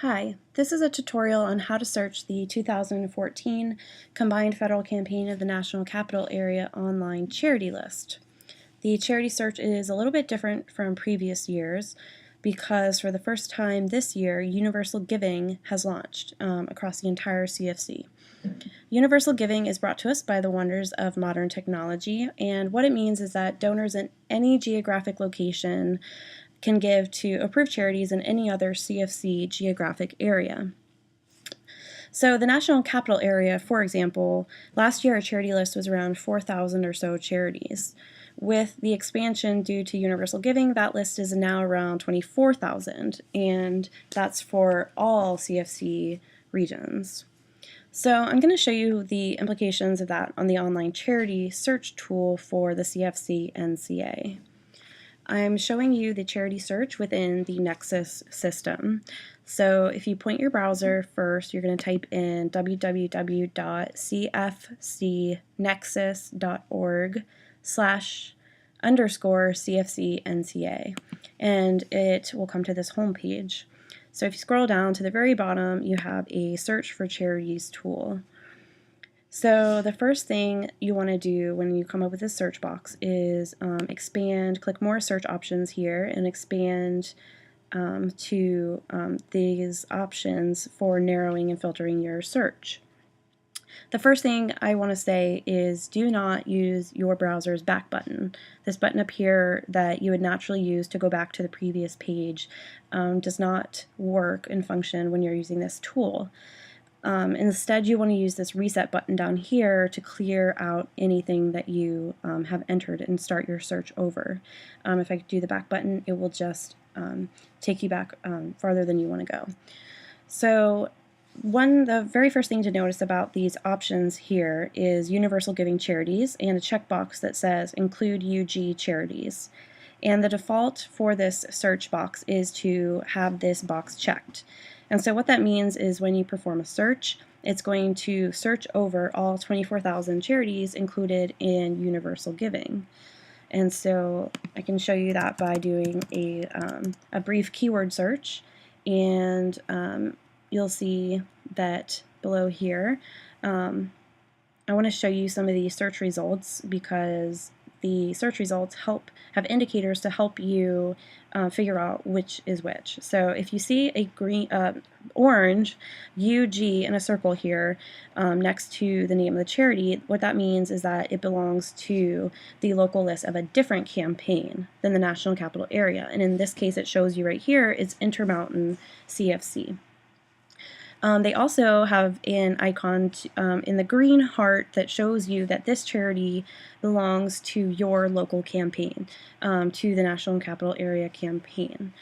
Hi, this is a tutorial on how to search the 2014 Combined Federal Campaign of the National Capital Area online charity list. The charity search is a little bit different from previous years because for the first time this year, universal giving has launched across the entire CFC. Universal giving is brought to us by the wonders of modern technology, and what it means is that donors in any geographic location can give to approved charities in any other CFC geographic area. So the National Capital Area, for example, last year our charity list was around 4,000 or so charities. With the expansion due to universal giving, that list is now around 24,000, and that's for all CFC regions. So I'm going to show you the implications of that on the online charity search tool for the CFCNCA. I'm showing you the charity search within the Nexus system. So if you point your browser first, you're going to type in www.cfcnexus.org/_CFCNCA, and it will come to this home page. So if you scroll down to the very bottom, you have a search for charities tool. So the first thing you want to do when you come up with this search box is click more search options here and expand to these options for narrowing and filtering your search. The first thing I want to say is do not use your browser's back button. This button up here that you would naturally use to go back to the previous page does not work and function when you're using this tool. Instead, you want to use this reset button down here to clear out anything that you have entered and start your search over. If I do the back button, it will just take you back farther than you want to go. So the very first thing to notice about these options here is universal giving charities and a checkbox that says include UG charities. And the default for this search box is to have this box checked. And so what that means is when you perform a search, it's going to search over all 24,000 charities included in universal giving. And so I can show you that by doing a brief keyword search, and you'll see that below here. I want to show you some of the search results because the search results have indicators to help you figure out which is which. So if you see a orange UG in a circle here next to the name of the charity, what that means is that it belongs to the local list of a different campaign than the National Capital Area. And in this case, it shows you right here, it's Intermountain CFC. They also have an icon in the green heart that shows you that this charity belongs to your local campaign, to the National Capital Area campaign.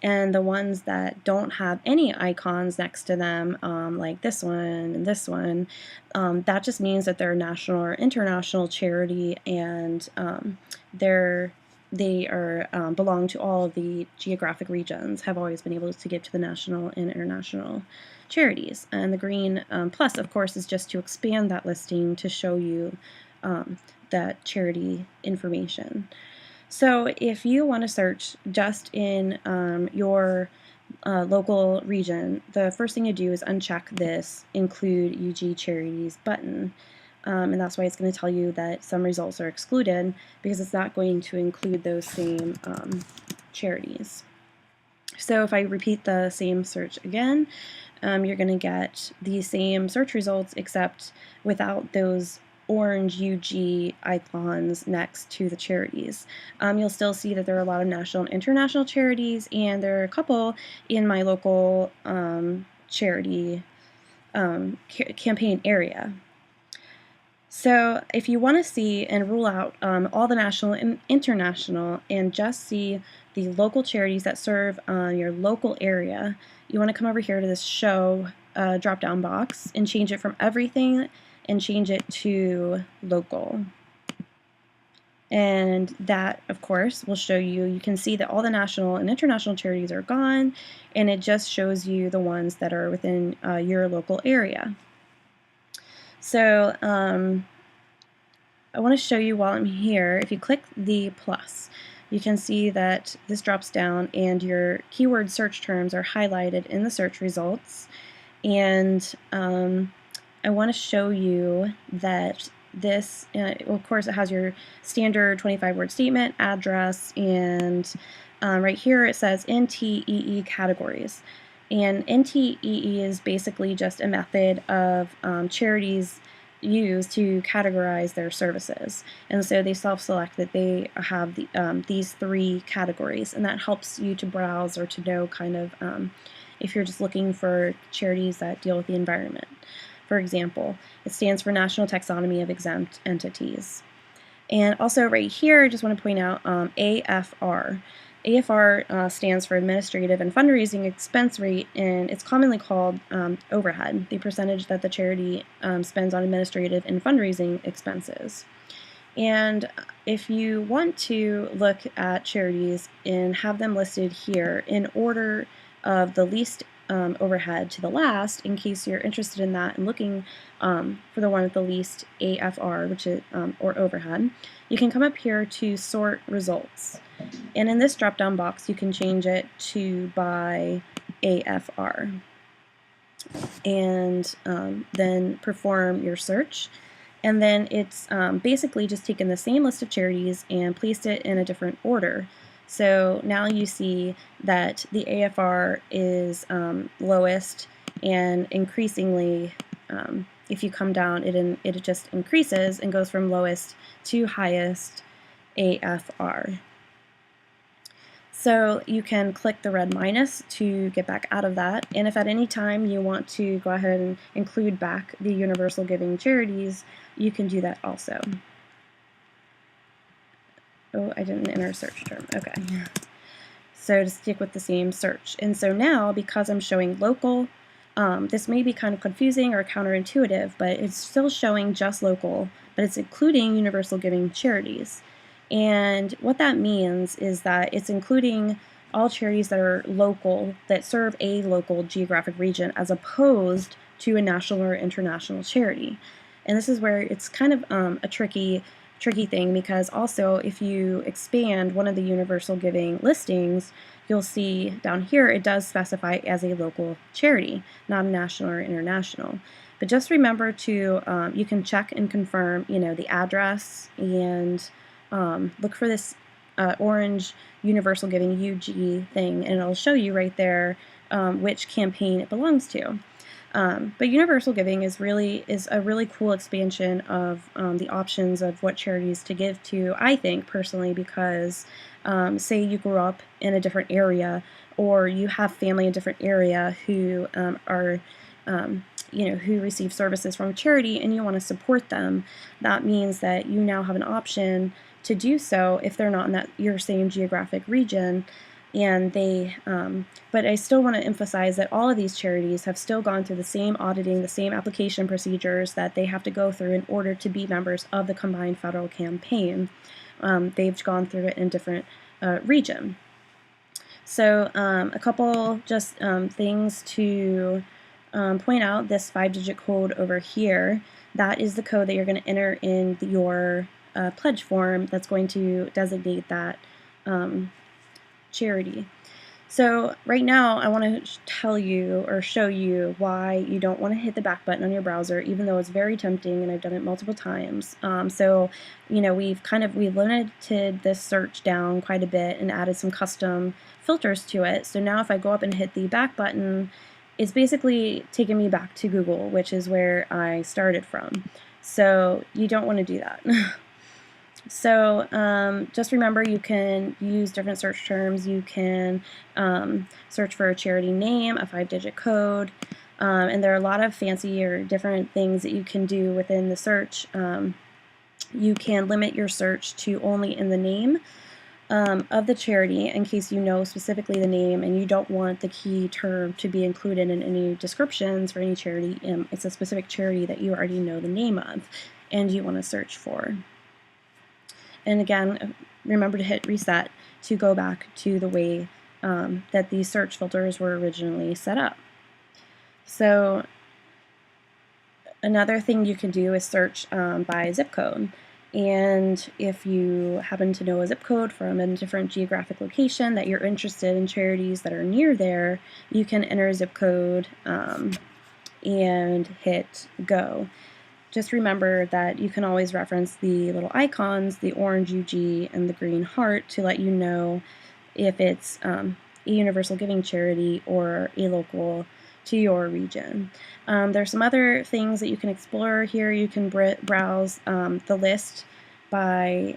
And the ones that don't have any icons next to them, like this one and this one, that just means that they're a national or international charity, and they belong to all of the geographic regions, have always been able to give to the national and international charities. And the green plus, of course, is just to expand that listing to show you that charity information. So if you want to search just in your local region, the first thing you do is uncheck this Include UG Charities button. And that's why it's going to tell you that some results are excluded, because it's not going to include those same charities. So if I repeat the same search again, you're going to get the same search results except without those orange UG icons next to the charities. You'll still see that there are a lot of national and international charities, and there are a couple in my local charity campaign area. So if you want to see and rule out all the national and international and just see the local charities that serve your local area, you want to come over here to this show drop-down box and change it from everything and change it to local. And that, of course, will show you can see that all the national and international charities are gone, and it just shows you the ones that are within your local area. So I want to show you while I'm here, if you click the plus, you can see that this drops down and your keyword search terms are highlighted in the search results. And I want to show you that this, of course, it has your standard 25-word statement, address, and right here it says NTEE categories. And NTEE is basically just a method of charities use to categorize their services. And so they self-select that they have these 3 categories, and that helps you to browse or to know kind of if you're just looking for charities that deal with the environment. For example, it stands for National Taxonomy of Exempt Entities. And also right here, I just want to point out AFR. AFR stands for Administrative and Fundraising Expense Rate, and it's commonly called overhead, the percentage that the charity spends on administrative and fundraising expenses. And if you want to look at charities and have them listed here in order of the least overhead to the last, in case you're interested in that and looking for the one with the least AFR, which is or overhead, you can come up here to sort results. And in this drop-down box, you can change it to by AFR. And then perform your search. And then it's basically just taken the same list of charities and placed it in a different order. So now you see that the AFR is lowest, and increasingly, if you come down, it just increases and goes from lowest to highest AFR. So you can click the red minus to get back out of that, and if at any time you want to go ahead and include back the universal giving charities, you can do that also. Oh, I didn't enter a search term. Okay. So to stick with the same search. And so now, because I'm showing local, this may be kind of confusing or counterintuitive, but it's still showing just local, but it's including universal giving charities. And what that means is that it's including all charities that are local, that serve a local geographic region, as opposed to a national or international charity. And this is where it's kind of a tricky thing, because also if you expand one of the universal giving listings, you'll see down here it does specify as a local charity, not a national or international. But just remember to, you can check and confirm, the address, and look for this orange universal giving UG thing, and it'll show you right there which campaign it belongs to. But universal giving is a really cool expansion of the options of what charities to give to, I think personally, because say you grew up in a different area, or you have family in a different area who are who receive services from a charity, and you want to support them. That means that you now have an option to do so if they're not in your same geographic region. And but I still want to emphasize that all of these charities have still gone through the same auditing, the same application procedures that they have to go through in order to be members of the combined federal campaign. They've gone through it in different region. So a couple just things to point out: this 5-digit code over here, that is the code that you're going to enter in your pledge form that's going to designate that charity. So right now I want to tell you or show you why you don't want to hit the back button on your browser, even though it's very tempting, and I've done it multiple times. So we've limited this search down quite a bit and added some custom filters to it. So now if I go up and hit the back button, it's basically taking me back to Google, which is where I started from. So you don't want to do that. So just remember, you can use different search terms. You can search for a charity name, a 5-digit code, and there are a lot of fancy or different things that you can do within the search. You can limit your search to only in the name of the charity, in case you know specifically the name and you don't want the key term to be included in any descriptions for any charity. It's a specific charity that you already know the name of and you want to search for. And again, remember to hit reset to go back to the way that these search filters were originally set up. So another thing you can do is search by zip code. And if you happen to know a zip code from a different geographic location that you're interested in charities that are near there, you can enter a zip code and hit go. Just remember that you can always reference the little icons, the orange UG and the green heart, to let you know if it's a universal giving charity or a local to your region. There's some other things that you can explore here. You can browse the list by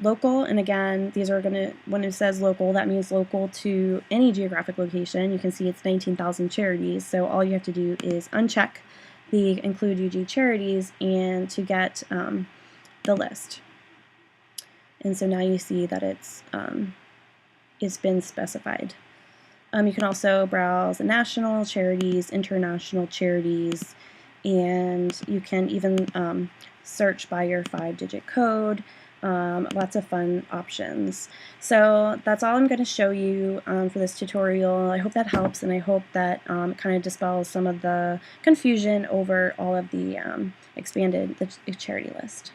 local, and again, these are going to, when it says local, that means local to any geographic location. You can see it's 19,000 charities, so all you have to do is uncheck the include UG charities and to get the list. And so now you see that it's been specified. You can also browse national charities, international charities, and you can even search by your 5-digit code. Lots of fun options. So that's all I'm going to show you for this tutorial. I hope that helps, and I hope that kind of dispels some of the confusion over all of the expanded charity list.